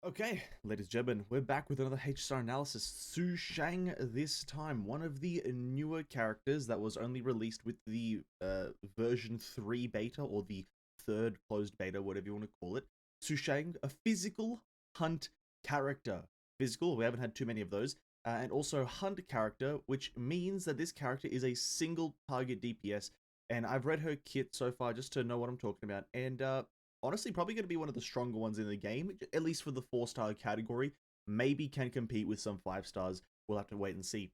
Okay, ladies and gentlemen, we're back with another H-Star analysis. Sushang this time, one of the newer characters that was only released with the version 3 beta, or the third closed beta, whatever you want to call it. Sushang, a physical hunt character. Physical, we haven't had too many of those. And also hunt character, which means that this character is a single target DPS. And I've read her kit so far just to know what I'm talking about. And honestly, probably going to be one of the stronger ones in the game, at least for the 4-star category. Maybe can compete with some 5 stars. We'll have to wait and see.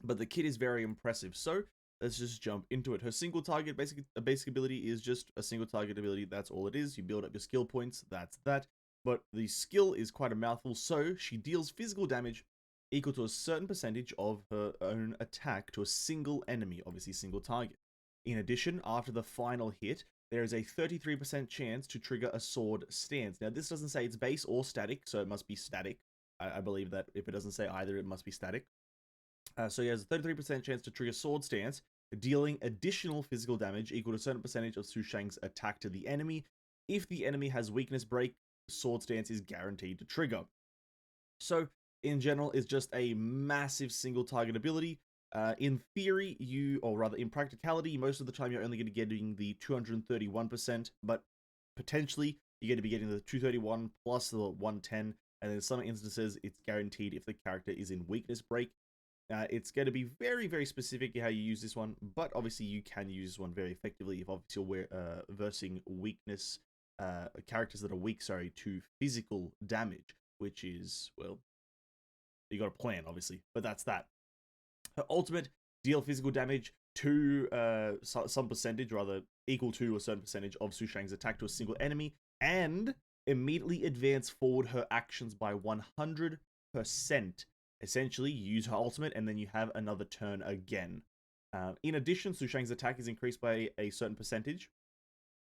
But the kit is very impressive. So let's just jump into it. Her single target basic ability is just a single target ability. That's all it is. You build up your skill points. That's that. But the skill is quite a mouthful. So she deals physical damage equal to a certain percentage of her own attack to a single enemy, obviously single target. In addition, after the final hit, there is a 33% chance to trigger a sword stance. Now, this doesn't say it's base or static, so it must be static. I believe that if it doesn't say either, it must be static. So he has a 33% chance to trigger sword stance, dealing additional physical damage equal to a certain percentage of Sushang's attack to the enemy. If the enemy has weakness break, sword stance is guaranteed to trigger. So, in general, it's just a massive single target ability. In theory, or rather in practicality, most of the time you're only going to be getting the 231%, but potentially you're going to be getting the 231 plus the 110, and in some instances it's guaranteed if the character is in weakness break. It's going to be very, very specific how you use this one, but obviously you can use this one very effectively if obviously you're versing weakness, characters that are weak, to physical damage, which is, well, you got a plan, obviously, but that's that. Her ultimate, deal physical damage to some percentage, rather equal to a certain percentage of Sushang's attack to a single enemy, and immediately advance forward her actions by 100%. Essentially, you use her ultimate, and then you have another turn again. In addition, Sushang's attack is increased by a certain percentage,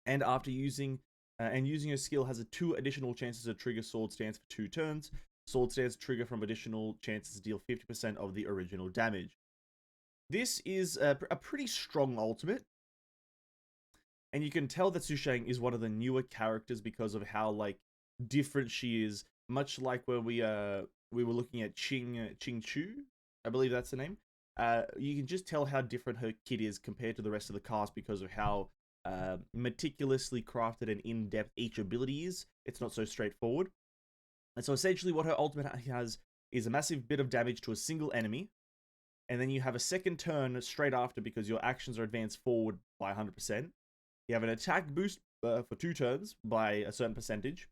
and after using her skill has 2 additional chances to trigger Sword Stance for 2 turns. Sword Stance trigger from additional chances to deal 50% of the original damage. This is a pretty strong ultimate, and you can tell that Sushang is one of the newer characters because of how different she is. Much like when we were looking at Ching Chu, I believe that's the name. You can just tell how different her kit is compared to the rest of the cast because of how meticulously crafted and in-depth each ability is. It's not so straightforward. And so essentially what her ultimate has is a massive bit of damage to a single enemy, and then you have a second turn straight after because your actions are advanced forward by 100%. You have an attack boost for 2 turns by a certain percentage,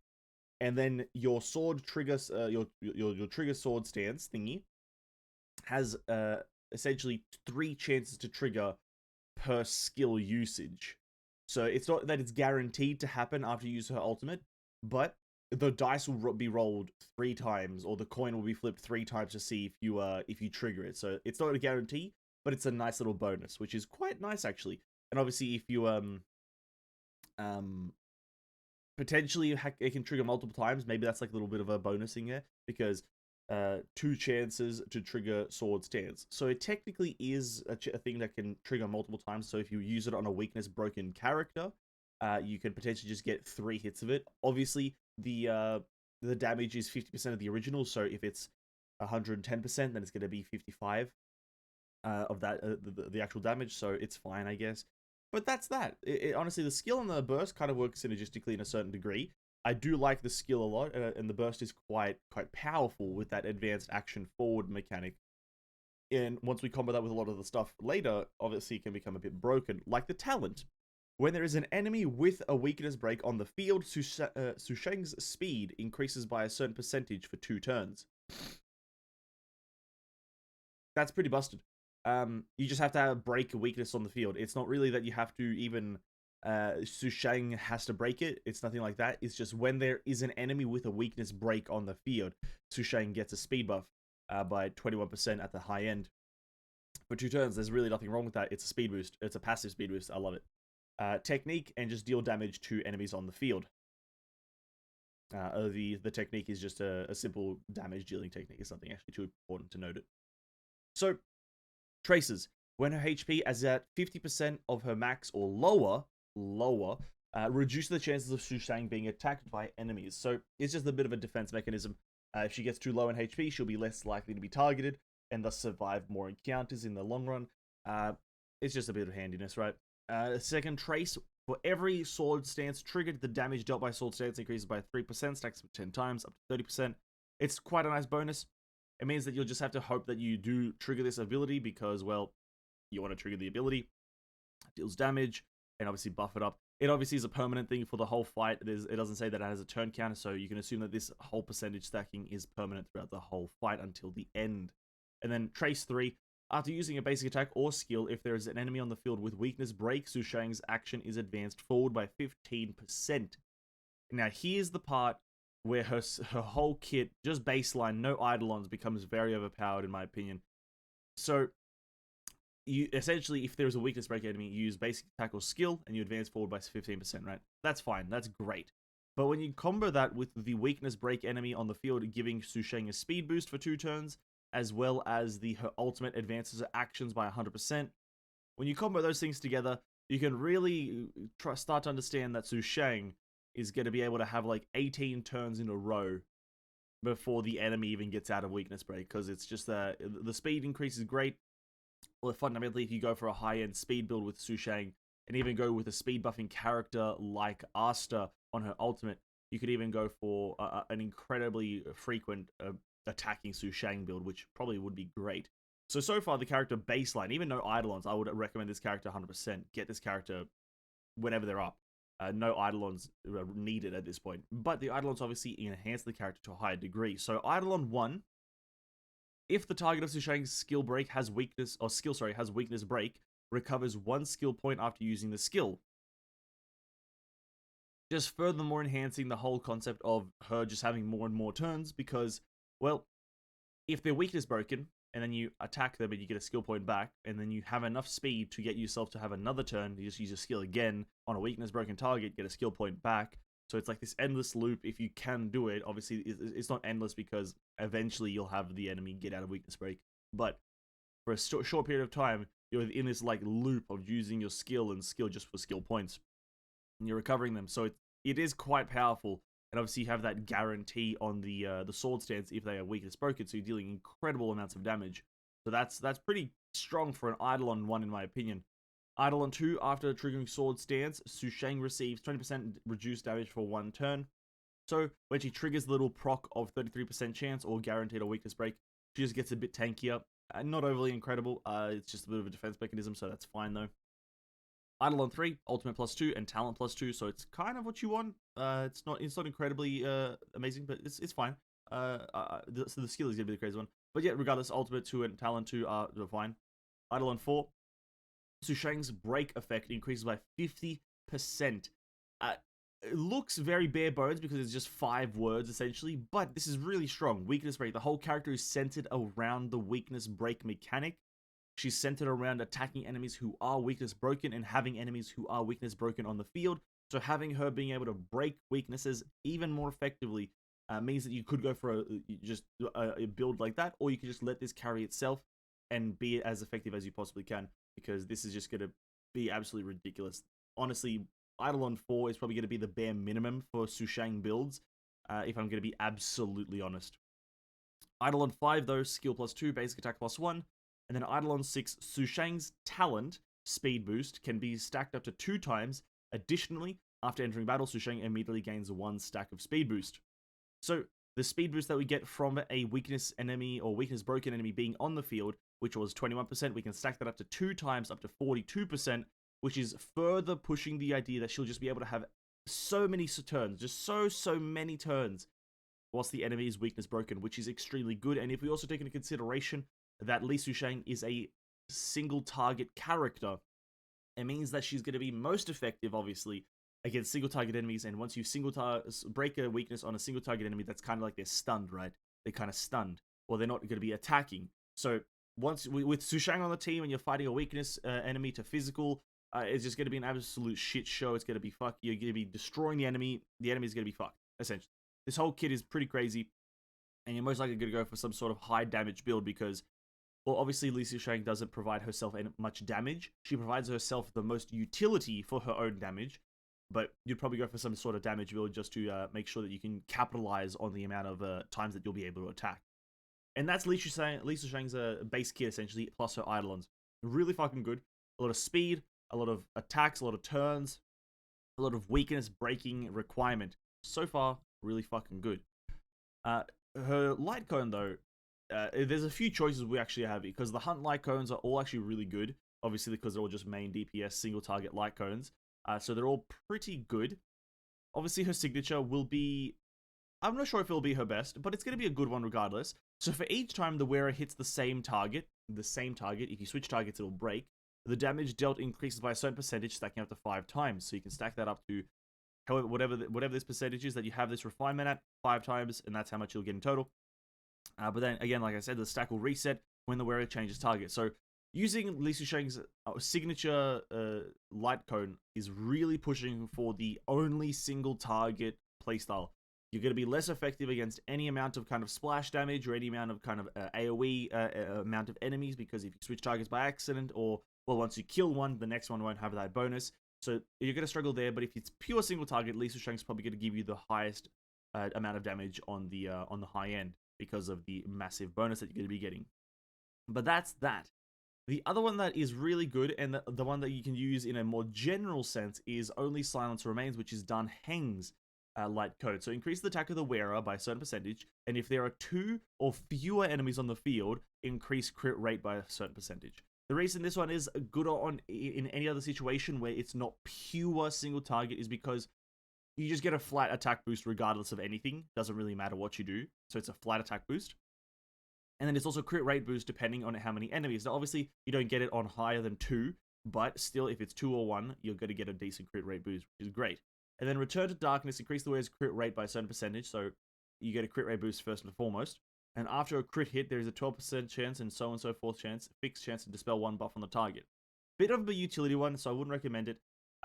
and then your sword triggers, your trigger sword stance thingy has essentially 3 chances to trigger per skill usage. So it's not that it's guaranteed to happen after you use her ultimate, but the dice will be rolled 3 times, or the coin will be flipped 3 times to see if you trigger it. So it's not a guarantee, but it's a nice little bonus, which is quite nice actually. And obviously, if you potentially it can trigger multiple times, maybe that's like a little bit of a bonus in there because 2 chances to trigger sword stance. So it technically is a thing that can trigger multiple times. So if you use it on a weakness broken character, you can potentially just get 3 hits of it. Obviously, the damage is 50% of the original, so if it's 110%, then it's going to be 55 of that the actual damage, so it's fine, I guess. But that's that. Honestly, the skill and the burst kind of work synergistically in a certain degree. I do like the skill a lot, and the burst is quite powerful with that advanced action forward mechanic. And once we combo that with a lot of the stuff later, obviously it can become a bit broken, like the talent. When there is an enemy with a weakness break on the field, Sushang's speed increases by a certain percentage for 2 turns. That's pretty busted. You just have to break a weakness on the field. It's not really that you have to even... Sushang has to break it. It's nothing like that. It's just when there is an enemy with a weakness break on the field, Sushang gets a speed buff by 21% at the high end. For 2 turns, there's really nothing wrong with that. It's a speed boost. It's a passive speed boost. I love it. Technique, and just deal damage to enemies on the field. The technique is just a simple damage dealing technique. It's nothing actually too important to note it. So, traces. When her HP is at 50% of her max or lower, reduce the chances of Sushang being attacked by enemies. So it's just a bit of a defense mechanism. If she gets too low in HP, she'll be less likely to be targeted and thus survive more encounters in the long run. It's just a bit of handiness, right? Second, Trace. For every sword stance triggered, the damage dealt by sword stance increases by 3%, stacks up 10 times, up to 30%. It's quite a nice bonus. It means that you'll just have to hope that you do trigger this ability because, well, you want to trigger the ability. It deals damage, and obviously buff it up. It obviously is a permanent thing for the whole fight. It doesn't say that it has a turn counter, so you can assume that this whole percentage stacking is permanent throughout the whole fight until the end. And then Trace 3. After using a basic attack or skill, if there is an enemy on the field with weakness break, Sushang's action is advanced forward by 15%. Now, here's the part where her whole kit, just baseline, no Eidolons, becomes very overpowered, in my opinion. So, you essentially, if there's a weakness break enemy, you use basic attack or skill, and you advance forward by 15%, right? That's fine, that's great. But when you combo that with the weakness break enemy on the field, giving Sushang a speed boost for 2 turns, as well as her ultimate advances her actions by 100%. When you combo those things together, you can really start to understand that Sushang is going to be able to have like 18 turns in a row before the enemy even gets out of weakness break, because it's just the speed increase is great. Well, fundamentally, if you go for a high-end speed build with Sushang, and even go with a speed buffing character like Asta on her ultimate, you could even go for an incredibly frequent attacking Sushang build, which probably would be great. So far, the character baseline, even no Eidolons, I would recommend this character 100%. Get this character whenever they're up. No Eidolons needed at this point. But the Eidolons obviously enhance the character to a higher degree. So Eidolon 1, if the target of Sushang's skill break has weakness, or skill, sorry, has weakness break, recovers 1 skill point after using the skill. Just furthermore enhancing the whole concept of her just having more and more turns, because, well, if their weakness broken, and then you attack them and you get a skill point back, and then you have enough speed to get yourself to have another turn, you just use a skill again on a weakness broken target, get a skill point back. So it's like this endless loop if you can do it. Obviously, it's not endless because eventually you'll have the enemy get out of weakness break. But for a short period of time, you're in this like loop of using your skill and skill just for skill points. And you're recovering them. So it is quite powerful. And obviously you have that guarantee on the sword stance if they are weakness broken, so you're dealing incredible amounts of damage. So that's pretty strong for an Eidolon 1 in my opinion. Eidolon 2, after triggering sword stance, Sushang receives 20% reduced damage for 1 turn. So when she triggers the little proc of 33% chance or guaranteed a weakness break, she just gets a bit tankier. Not overly incredible, it's just a bit of a defense mechanism, so that's fine though. Eidolon 3, ultimate +2 and talent +2, so it's kind of what you want. It's not incredibly amazing, but it's fine. So the skill is gonna be the crazy one. But yeah, regardless, ultimate 2 and talent 2 are fine. Eidolon 4, Sushang's break effect increases by 50%. It looks very bare bones because it's just 5 words essentially, but this is really strong. Weakness break. The whole character is centered around the weakness break mechanic. She's centered around attacking enemies who are weakness broken and having enemies who are weakness broken on the field. So having her being able to break weaknesses even more effectively means that you could go for a build like that, or you could just let this carry itself and be as effective as you possibly can, because this is just going to be absolutely ridiculous. Honestly, Eidolon 4 is probably going to be the bare minimum for Sushang builds, if I'm going to be absolutely honest. Eidolon 5, though, skill +2, basic attack +1. And then Eidolon 6, Sushang's talent speed boost can be stacked up to 2 times. Additionally, after entering battle, Sushang immediately gains 1 stack of speed boost. So the speed boost that we get from a weakness enemy or weakness broken enemy being on the field, which was 21%, we can stack that up to 2 times, up to 42%, which is further pushing the idea that she'll just be able to have so many turns, just so many turns, whilst the enemy is weakness broken, which is extremely good. And if we also take into consideration that Li Sushang is a single target character, it means that she's going to be most effective, obviously, against single target enemies. And once you break a weakness on a single target enemy, that's kind of like they're stunned, right? They're kind of stunned, or they're not going to be attacking. So once with Sushang on the team and you're fighting a weakness enemy to physical, it's just going to be an absolute shit show. It's going to be fuck. You're going to be destroying the enemy. The enemy is going to be fucked, essentially. This whole kit is pretty crazy, and you're most likely going to go for some sort of high damage build because, well, obviously, Li Sushang doesn't provide herself much damage. She provides herself the most utility for her own damage. but you'd probably go for some sort of damage build just to make sure that you can capitalize on the amount of times that you'll be able to attack. And that's Li Sushang's base kit, essentially, plus her Eidolons. Really fucking good. A lot of speed, a lot of attacks, a lot of turns, a lot of weakness breaking requirement. So far, really fucking good. Her light cone, though, there's a few choices we actually have, because the Hunt light cones are all actually really good. Obviously, because they're all just main DPS single target light cones. So they're all pretty good. Obviously, her signature will be... I'm not sure if it'll be her best, but it's going to be a good one regardless. So for each time the wearer hits the same target, if you switch targets, it'll break. The damage dealt increases by a certain percentage, stacking up to 5 times. So you can stack that up to however whatever this percentage is that you have this refinement at 5 times, and that's how much you'll get in total. But then again, like I said, the stack will reset when the wearer changes target. So using Li Sushang's signature light cone is really pushing for the only single target playstyle. You're going to be less effective against any amount of kind of splash damage or any amount of kind of AoE amount of enemies, because if you switch targets by accident, or, well, once you kill one, the next one won't have that bonus. So you're going to struggle there, but if it's pure single target, Li Sushang's probably going to give you the highest amount of damage on the high end, because of the massive bonus that you're going to be getting. But that's that. The other one that is really good, and the one that you can use in a more general sense, is Only Silence Remains, which is Dan Heng's light code. So increase the attack of the wearer by a certain percentage, and if there are 2 or fewer enemies on the field, increase crit rate by a certain percentage. The reason this one is good in any other situation where it's not pure single target is because you just get a flat attack boost regardless of anything. Doesn't really matter what you do. So it's a flat attack boost. And then it's also crit rate boost depending on how many enemies. Now, obviously, you don't get it on higher than 2, but still, if it's 2 or 1, you're going to get a decent crit rate boost, which is great. And then Return to Darkness, increase the wearer's crit rate by a certain percentage, so you get a crit rate boost first and foremost. And after a crit hit, there is a 12% chance and so forth chance, fixed chance to dispel 1 buff on the target. Bit of a utility one, so I wouldn't recommend it,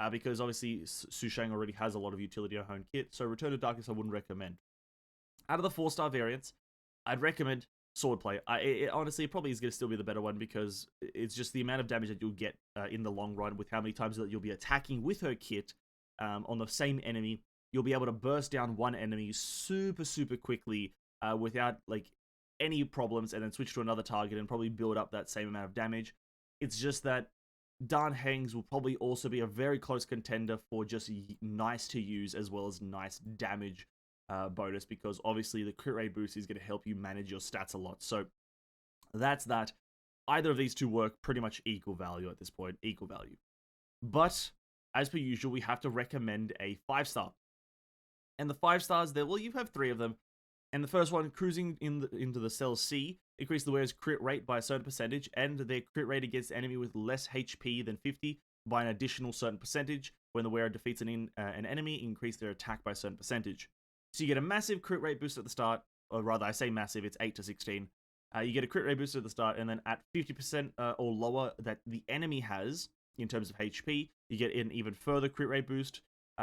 because obviously Sushang already has a lot of utility on her own kit, so Return to Darkness I wouldn't recommend. Out of the 4-star variants, I'd recommend Swordplay. Honestly, it probably is going to still be the better one, because it's just the amount of damage that you'll get in the long run with how many times that you'll be attacking with her kit on the same enemy. You'll be able to burst down one enemy super quickly without like any problems, and then switch to another target and probably build up that same amount of damage. It's just that Dan Heng's will probably also be a very close contender for just nice to use as well as nice damage bonus, because obviously the crit rate boost is going to help you manage your stats a lot. So that's that. Either of these two work pretty much equal value at this point, equal value. But as per usual, we have to recommend a 5-star. And the 5 stars there, well, you have 3 of them. And the first one, Cruising into the Cell C, increase the wearer's crit rate by a certain percentage, and their crit rate against the enemy with less HP than 50 by an additional certain percentage. When the wearer defeats an enemy, increase their attack by a certain percentage. So you get a massive crit rate boost at the start, or rather, I say massive, it's 8 to 16. You get a crit rate boost at the start, and then at 50% or lower that the enemy has in terms of HP, you get an even further crit rate boost,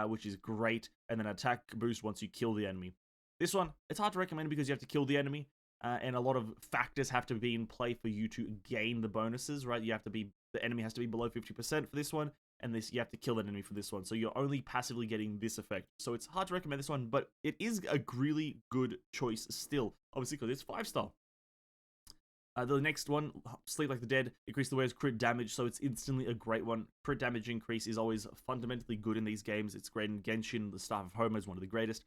which is great, and then attack boost once you kill the enemy. This one, it's hard to recommend because you have to kill the enemy, and a lot of factors have to be in play for you to gain the bonuses, right? The enemy has to be below 50% for this one, and you have to kill an enemy for this one, so you're only passively getting this effect. So it's hard to recommend this one, but it is a really good choice still, obviously because it's 5-star. The next one, Sleep Like the Dead, increase the wearer's crit damage, so it's instantly a great one. Crit damage increase is always fundamentally good in these games. It's great in Genshin. The Staff of Homer is one of the greatest.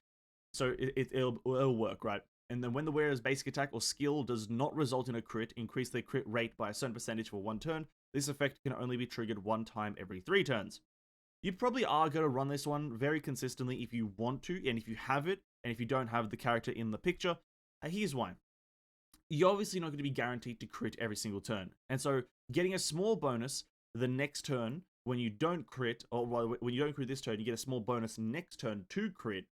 So it'll work, right? And then when the wearer's basic attack or skill does not result in a crit, increase their crit rate by a certain percentage for 1 turn. This effect can only be triggered 1 time every 3 turns. You probably are going to run this one very consistently if you want to, and if you have it, and if you don't have the character in the picture. Here's why. You're obviously not going to be guaranteed to crit every single turn. And so getting a small bonus the next turn when you don't crit, or when you don't crit this turn, you get a small bonus next turn to crit,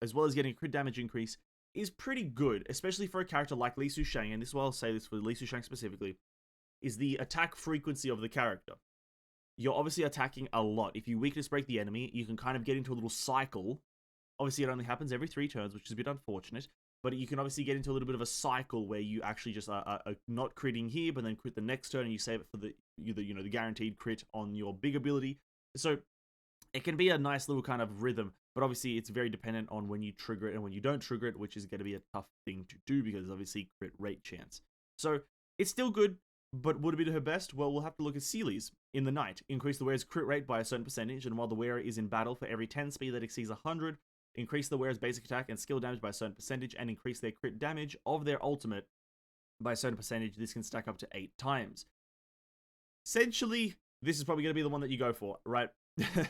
as well as getting a crit damage increase, is pretty good, especially for a character like Li Sushang, and this is why I'll say this for Li Sushang specifically, is the attack frequency of the character. You're obviously attacking a lot. If you weakness break the enemy, you can kind of get into a little cycle. Obviously, it only happens every 3 turns, which is a bit unfortunate, but you can obviously get into a little bit of a cycle where you actually just are not critting here, but then crit the next turn, and you save it for the guaranteed crit on your big ability. So it can be a nice little kind of rhythm, but obviously it's very dependent on when you trigger it and when you don't trigger it, which is going to be a tough thing to do because obviously crit rate chance. So it's still good, but would it be her best? Well, we'll have to look at Seely's. In the night, increase the wearer's crit rate by a certain percentage, and while the wearer is in battle, for every 10 speed that exceeds 100, increase the wearer's basic attack and skill damage by a certain percentage, and increase their crit damage of their ultimate by a certain percentage. This can stack up to 8 times. Essentially, this is probably going to be the one that you go for, right?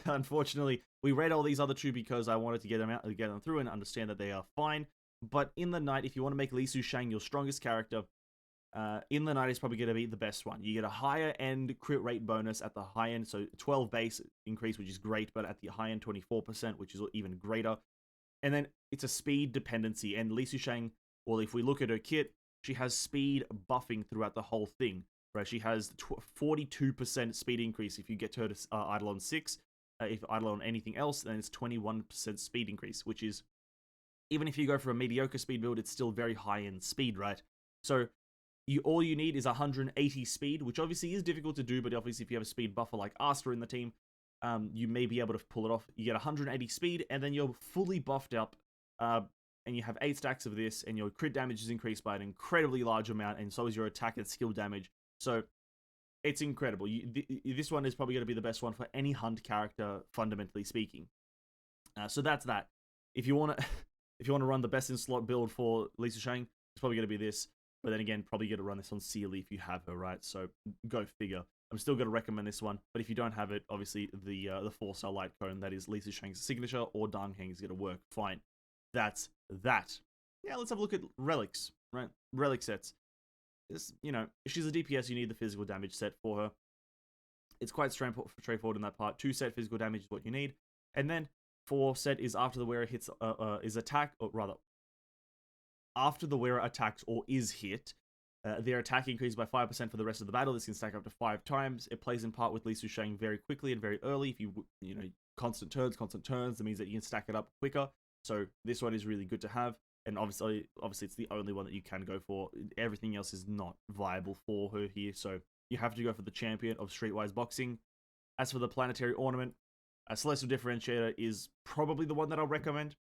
Unfortunately, we read all these other two because I wanted to get them through and understand that they are fine. But in the night, if you want to make Sushang your strongest character, in the night is probably going to be the best one. You get a higher end crit rate bonus at the high end, so 12 base increase, which is great, but at the high end 24%, which is even greater. And then it's a speed dependency, and Sushang, well, if we look at her kit, she has speed buffing throughout the whole thing. Right, she has 42% speed increase if you get her to idle on 6. If idle on anything else, then it's 21% speed increase, which is, even if you go for a mediocre speed build, it's still very high in speed, right? So all you need is 180 speed, which obviously is difficult to do, but obviously if you have a speed buffer like Asta in the team, you may be able to pull it off. You get 180 speed, and then you're fully buffed up, and you have 8 stacks of this, and your crit damage is increased by an incredibly large amount, and so is your attack and skill damage. So it's incredible. This one is probably going to be the best one for any hunt character, fundamentally speaking. So that's that. If you want to, if you want to run the best in slot build for Sushang, it's probably going to be this. But then again, probably going to run this on Seely if you have her, right? So go figure. I'm still going to recommend this one, but if you don't have it, obviously the 4-star light cone that is Sushang's signature or Dan Heng is going to work fine. That's that. Yeah, let's have a look at relics, right? Relic sets. You know, if she's a DPS, you need the physical damage set for her. It's quite straightforward in that part. 2 set physical damage is what you need. And then 4 set is after the wearer hits, is attack, or rather, after the wearer attacks or is hit, their attack increases by 5% for the rest of the battle. This can stack up to 5 times. It plays in part with Sushang very quickly and very early. If you know, constant turns, that means that you can stack it up quicker. So this one is really good to have. And obviously it's the only one that you can go for. Everything else is not viable for her here, so you have to go for the champion of Streetwise Boxing. As for the planetary ornament, Celestial Differentiator is probably the one that I'll recommend,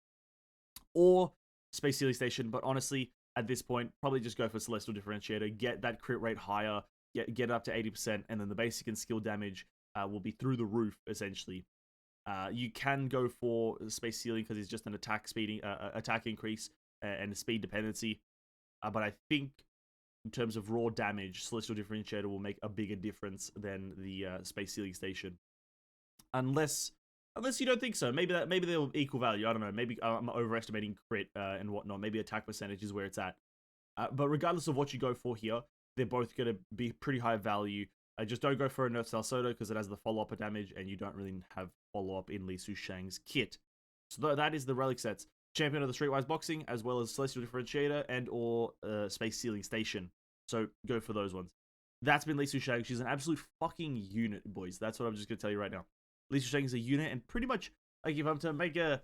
or Space Sealing Station, but honestly, at this point, probably just go for Celestial Differentiator, get that crit rate higher, get it up to 80%, and then the basic and skill damage will be through the roof, essentially. You can go for Space Sealing because it's just an attack increase, and speed dependency, but I think in terms of raw damage, Celestial Differentiator will make a bigger difference than the Space Sealing Station, unless you don't think so. Maybe they'll equal value. I don't know. Maybe I'm overestimating crit and whatnot. Maybe attack percentage is where it's at. But regardless of what you go for here, they're both going to be pretty high value. Just don't go for a Nerf Salsoda because it has the follow-up damage, and you don't really have follow-up in Sushang's kit. So that is the relic sets. Champion of the Streetwise Boxing, as well as Celestial Differentiator and or Space Sealing Station. So go for those ones. That's been Sushang. She's an absolute fucking unit, boys. That's what I'm just going to tell you right now. Sushang is a unit, and pretty much, like, if I'm to make a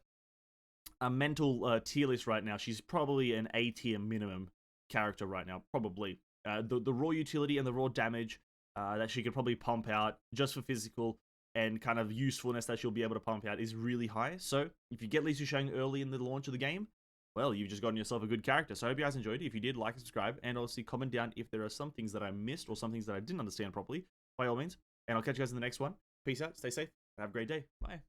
mental tier list right now, she's probably an A tier minimum character right now. Probably. The raw utility and the raw damage that she could probably pump out just for physical and kind of usefulness that she'll be able to pump out is really high. So if you get Sushang early in the launch of the game, well, you've just gotten yourself a good character. So I hope you guys enjoyed it. If you did, like and subscribe, and obviously comment down if there are some things that I missed or some things that I didn't understand properly, by all means. And I'll catch you guys in the next one. Peace out, stay safe, and have a great day. Bye.